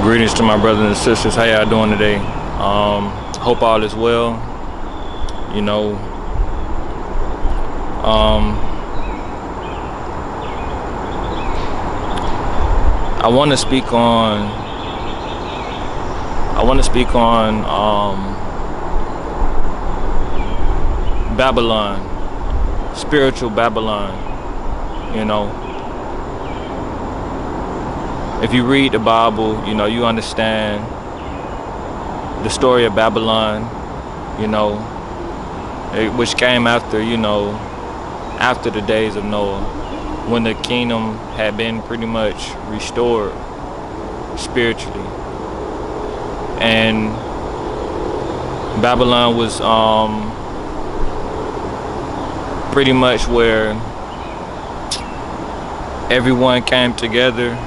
Greetings to my brothers and sisters. How y'all doing today? Hope all is well. You know, um, I want to speak on. Babylon, spiritual Babylon. You know, if you read the Bible, you understand the story of Babylon. Which came after the days of Noah, when the kingdom had been pretty much restored spiritually. And Babylon was pretty much where everyone came together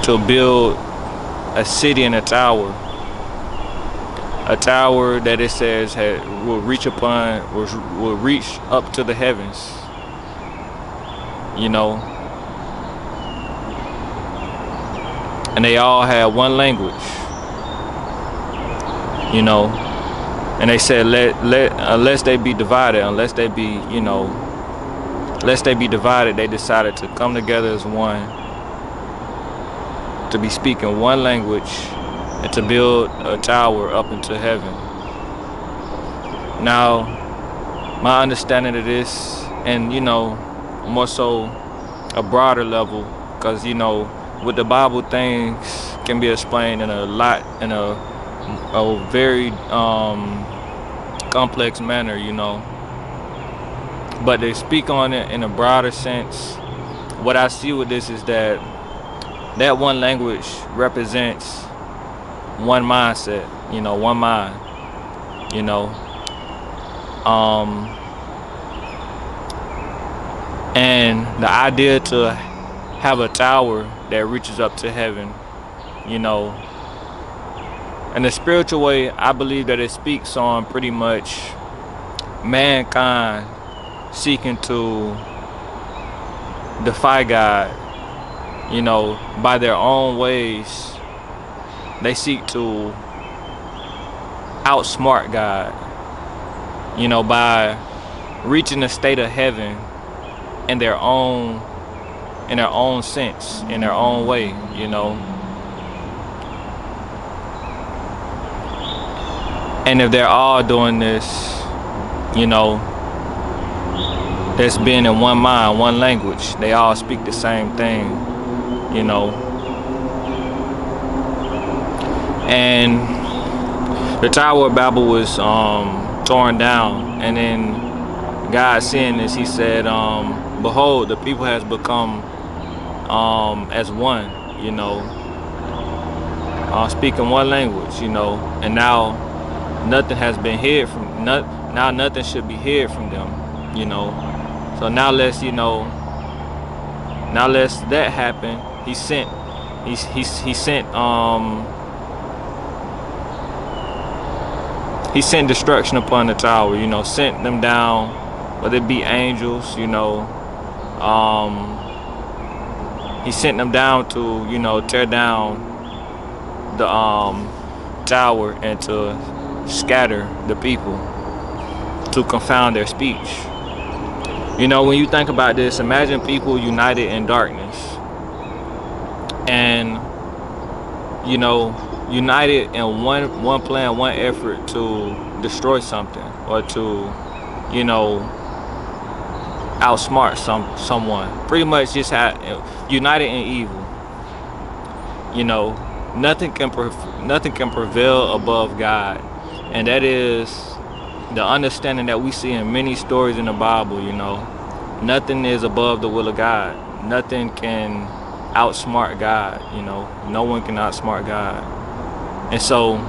to build a city and a tower that it says will reach up to the heavens. And they all had one language. And they said unless they be divided, they decided to come together as one, to be speaking one language, and to build a tower up into heaven. Now, my understanding of this, and more so a broader level, because with the Bible, things can be explained in a very complex manner, but they speak on it in a broader sense. What I see with this is that one language represents one mindset, one mind, and the idea to have a tower that reaches up to heaven, in the spiritual way, I believe that it speaks on pretty much mankind seeking to defy God, by their own ways. They seek to outsmart God, by reaching the state of heaven in their own sense, in their own way, And if they're all doing this, that's being in one mind, one language, they all speak the same thing, And the Tower of Babel was torn down, and then God, seeing this, He said, "Behold, the people has become as one, speaking one language, and now nothing has been hid from now nothing should be hid from them, So now let's that happen. He sent destruction upon the tower, sent them down, whether it be angels, He sent them down to, tear down the tower and to scatter the people, to confound their speech. When you think about this, imagine people united in darkness, and united in one plan, one effort to destroy something, or to outsmart someone. Pretty much just united in evil. Nothing can prevail above God, and that is the understanding that we see in many stories in the Bible. Nothing is above the will of God. Nothing can outsmart God. No one can outsmart God. And so,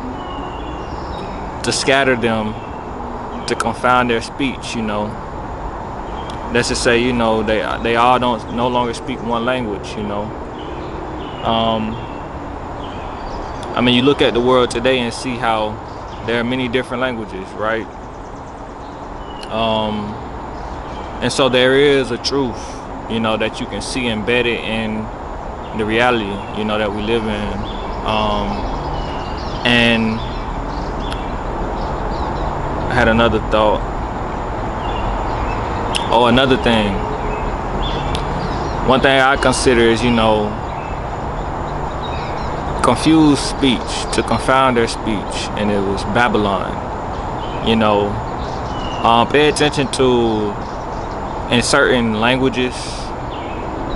to scatter them, to confound their speech, let's just say, they all no longer speak one language, you look at the world today and see how there are many different languages, right? And so there is a truth, that you can see embedded in the reality, that we live in. And I had another thought. Oh, another thing. One thing I consider is, confused speech, to confound their speech, and it was Babylon. Pay attention to, in certain languages,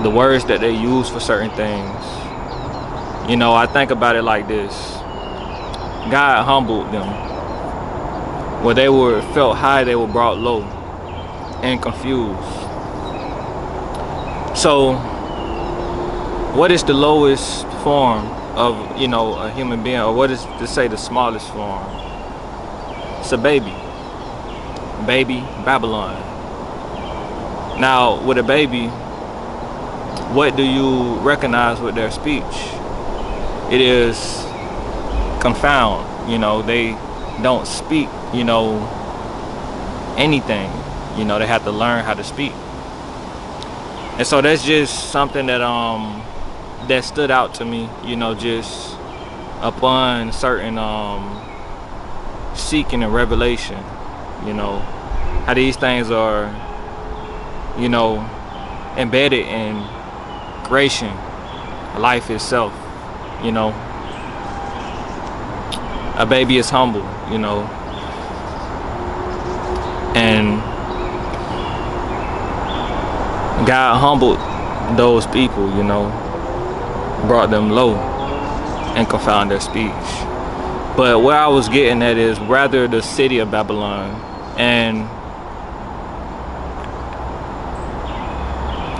the words that they use for certain things. I think about it like this. God humbled them. Where they were felt high, they were brought low and confused. So, what is the lowest form of, a human being? Or what is, to say, the smallest form? It's a baby. Baby Babylon. Now, with a baby, what do you recognize with their speech? It is confound. They don't speak, anything. They have to learn how to speak. And so that's just something that that stood out to me, just upon certain seeking and revelation, how these things are, embedded in creation, life itself. A baby is humble, and God humbled those people, brought them low and confound their speech. But where I was getting at is rather the city of Babylon. And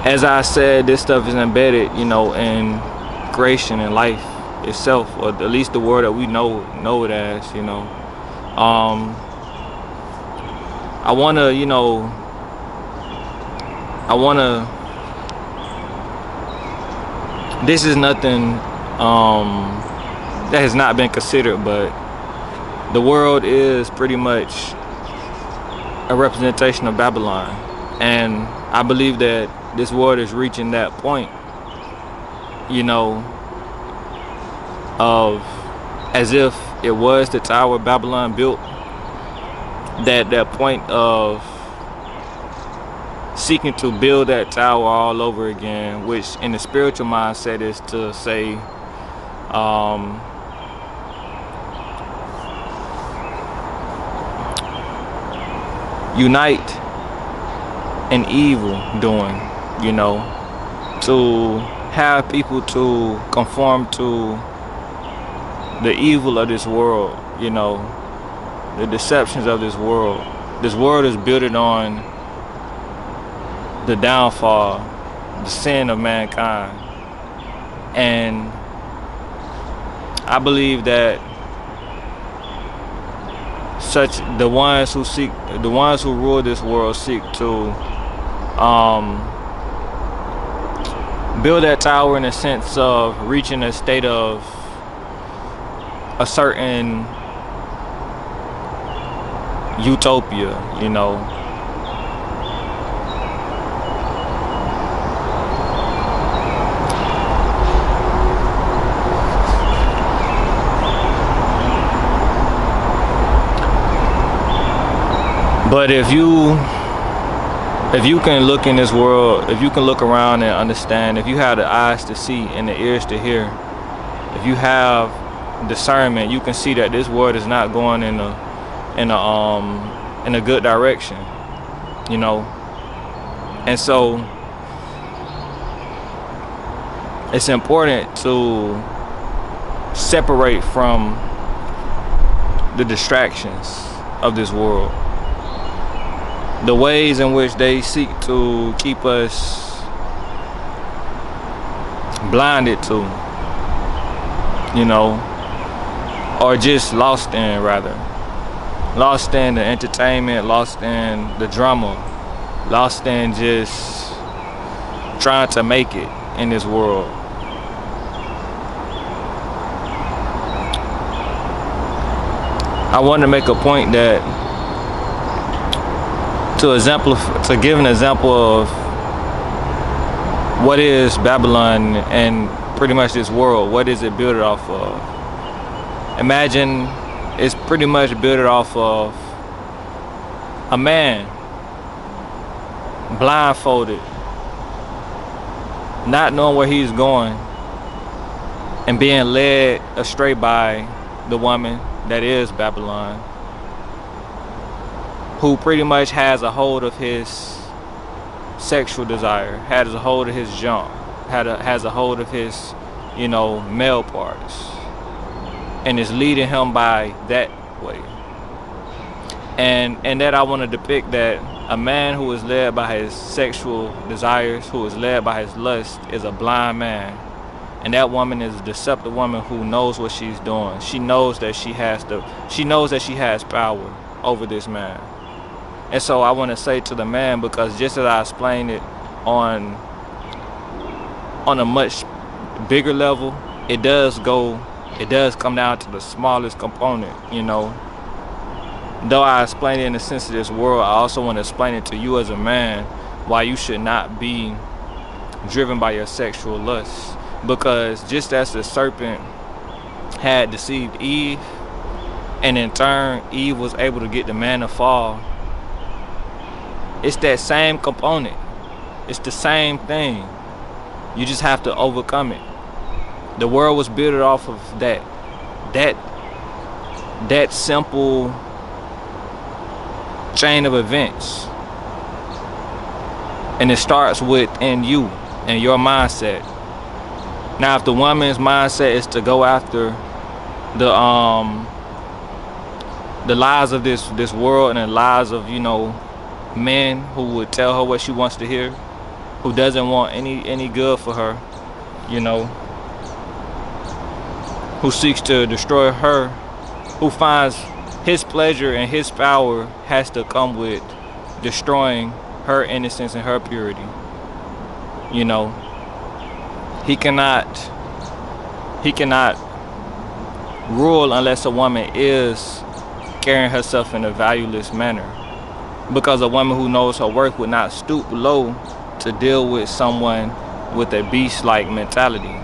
as I said, this stuff is embedded, in creation and life itself, or at least the word that we know it as, I wanna this is nothing that has not been considered, but the world is pretty much a representation of Babylon. And I believe that this world is reaching that point, of as if it was the Tower of Babylon built, that point of seeking to build that tower all over again, which in the spiritual mindset is to say, unite an evil doing, to have people to conform to the evil of this world, the deceptions of this world. This world is built on the downfall, the sin of mankind. And I believe that the ones who rule this world seek to build that tower in a sense of reaching a state of a certain utopia, But if you can look in this world, if you can look around and understand, if you have the eyes to see and the ears to hear, if you have discernment, you can see that this world is not going in a good direction, And so it's important to separate from the distractions of this world, the ways in which they seek to keep us blinded to, or just lost in, lost in the entertainment, lost in the drama, lost in just trying to make it in this world. I want to make a point that to give an example of what is Babylon and pretty much this world. What is it built off of? Imagine it's pretty much built off of a man blindfolded, not knowing where he's going, and being led astray by the woman that is Babylon, who pretty much has a hold of his sexual desire, has a hold of his junk, has a hold of his, male parts, and is leading him by that way. And that I want to depict that a man who is led by his sexual desires, who is led by his lust, is a blind man. And that woman is a deceptive woman who knows what she's doing. She knows that she has power over this man. And so I want to say to the man, because just as I explained it on a much bigger level, it does come down to the smallest component, Though I explained it in the sense of this world, I also want to explain it to you as a man, why you should not be driven by your sexual lust. Because just as the serpent had deceived Eve, and in turn Eve was able to get the man to fall, it's that same component. It's the same thing. You just have to overcome it. The world was built off of that simple chain of events. And it starts within you and your mindset. Now, if the woman's mindset is to go after the lies of this world and the lies of men who would tell her what she wants to hear, who doesn't want any good for her, who seeks to destroy her, who finds his pleasure and his power has to come with destroying her innocence and her purity. He cannot rule unless a woman is carrying herself in a valueless manner. Because a woman who knows her worth would not stoop low to deal with someone with a beast-like mentality,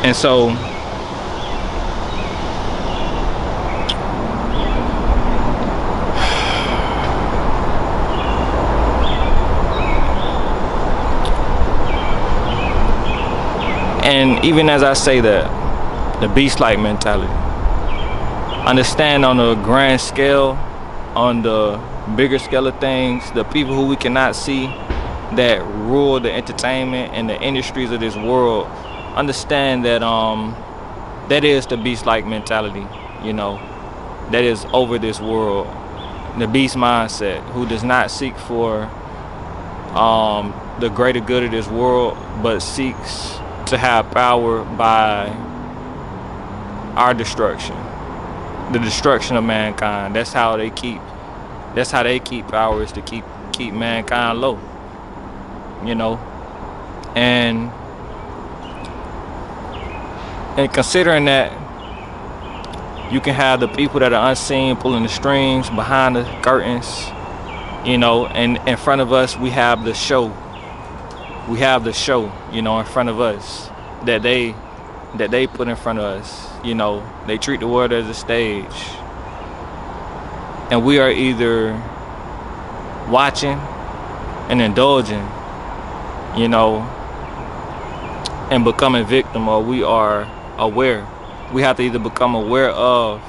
And so and even as I say that, the beast-like mentality, understand on a grand scale, on the bigger scale of things, the people who we cannot see that rule the entertainment and the industries of this world, understand that that is the beast-like mentality, that is over this world, the beast mindset, who does not seek for the greater good of this world, but seeks to have power by our destruction, the destruction of mankind. That's how they keep power, is to keep mankind low, and considering that you can have the people that are unseen pulling the strings behind the curtains, and in front of us we have the show. In front of us that they put in front of us. They treat the world as a stage, and we are either watching and indulging, and becoming victim, or we are aware. We have to either become aware of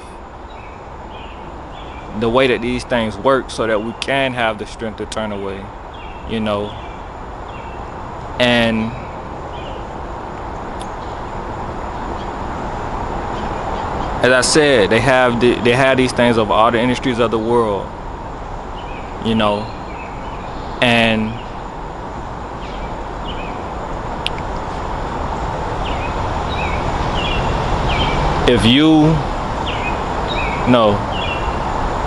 the way that these things work so that we can have the strength to turn away, and as I said, they have these things of all the industries of the world, and if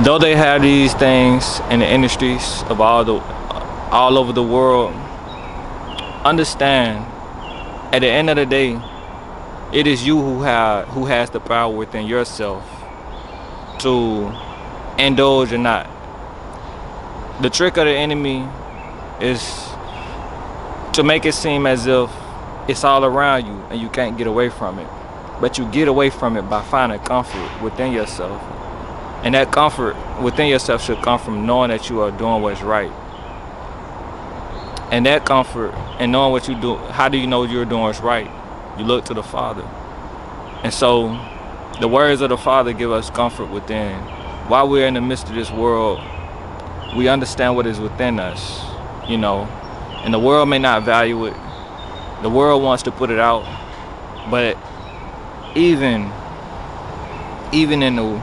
though they have these things in the industries of all over the world, understand, at the end of the day, it is you who has the power within yourself to indulge or not. The trick of the enemy is to make it seem as if it's all around you and you can't get away from it. But you get away from it by finding comfort within yourself. And that comfort within yourself should come from knowing that you are doing what's right. And that comfort and knowing what you do, how do you know you're doing what's right? You look to the Father. And so the words of the Father give us comfort within. While we're in the midst of this world, we understand what is within us, you know. And the world may not value it. The world wants to put it out. But even in the,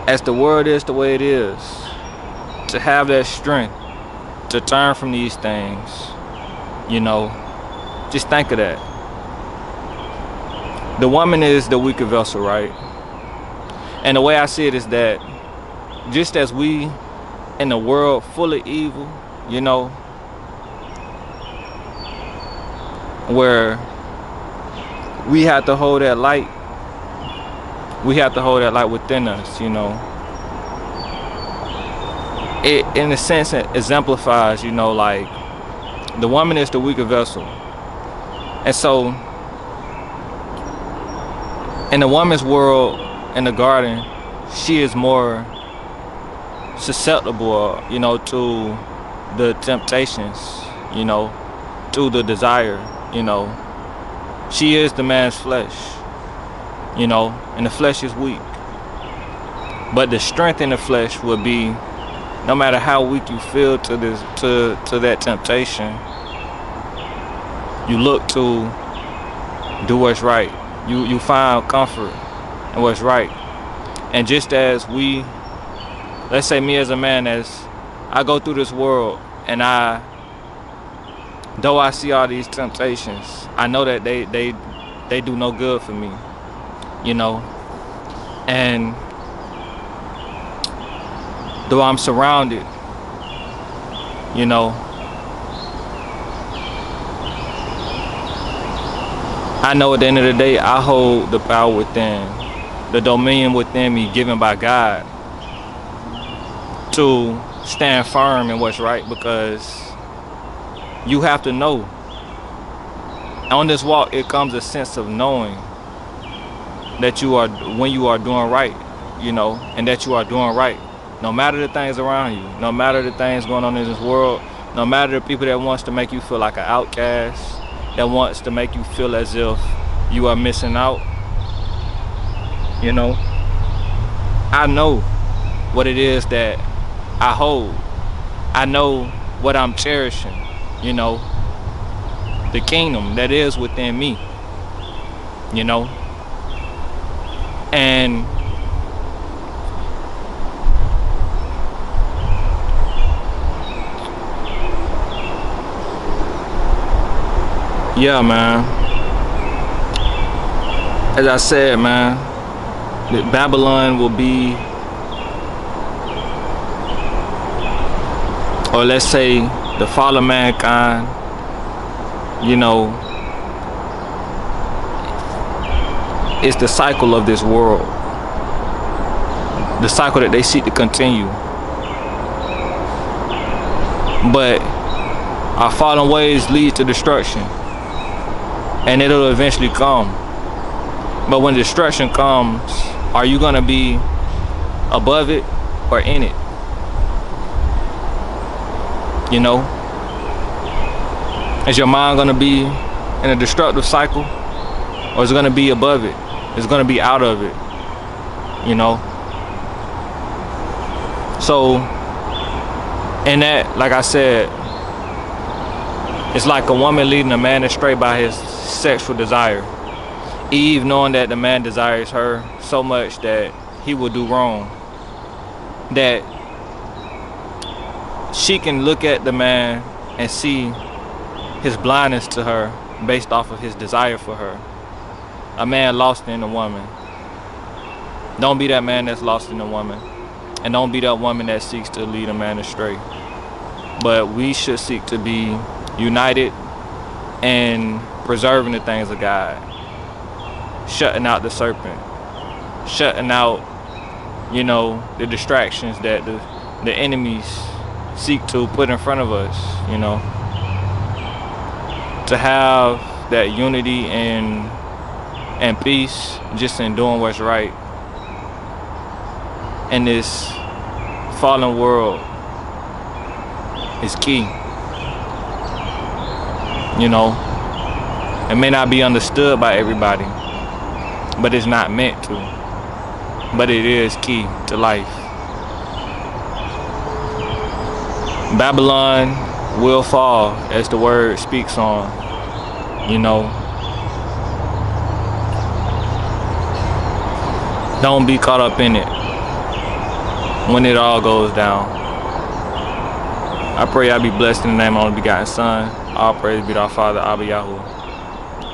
as the world is the way it is, to have that strength to turn from these things, you know, just think of that. The woman is the weaker vessel, right? And the way I see it is that just as we in the world full of evil, you know, where we have to hold that light, we have to hold that light within us, you know. It, in a sense, it exemplifies, you know, like the woman is the weaker vessel. And so in the woman's world, in the garden, she is more susceptible, you know, to the temptations, you know, to the desire, you know. She is the man's flesh, you know, and the flesh is weak. But the strength in the flesh will be, no matter how weak you feel to that temptation, you look to do what's right. You find comfort in what's right. And just as we, let's say me as a man, as I go through this world and though I see all these temptations, I know that they do no good for me, you know. And though I'm surrounded, you know, I know at the end of the day, I hold the power within, the dominion within me given by God to stand firm in what's right, because you have to know. On this walk, it comes a sense of knowing that you are, when you are doing right, you know, and that you are doing right. No matter the things around you, no matter the things going on in this world, no matter the people that wants to make you feel like an outcast, that wants to make you feel as if you are missing out, you know, I know what it is that I hold. I know what I'm cherishing, you know, the kingdom that is within me, you know. And yeah, man, as I said, man, that Babylon will be, or let's say the fall of mankind, you know, it's the cycle of this world, the cycle that they seek to continue. But our fallen ways lead to destruction, and it'll eventually come. But when destruction comes, are you gonna be above it or in it? You know? Is your mind gonna be in a destructive cycle, or is it gonna be above it? It's gonna be out of it, you know? So, in that, like I said, it's like a woman leading a man astray by his sexual desire. Eve, knowing that the man desires her so much that he will do wrong, that she can look at the man and see his blindness to her based off of his desire for her. A man lost in a woman. Don't be that man that's lost in a woman. And don't be that woman that seeks to lead a man astray. But we should seek to be united and preserving the things of God. Shutting out the serpent. Shutting out, you know, the distractions that the enemies seek to put in front of us, you know. to have that unity and peace just in doing what's right in this fallen world is key. You know, it may not be understood by everybody, but it's not meant to. But it is key to life. Babylon will fall, as the word speaks on, you know. Don't be caught up in it when it all goes down. I pray y'all be blessed in the name of the only begotten Son. All praise be to our Father, Abba Yahuwah.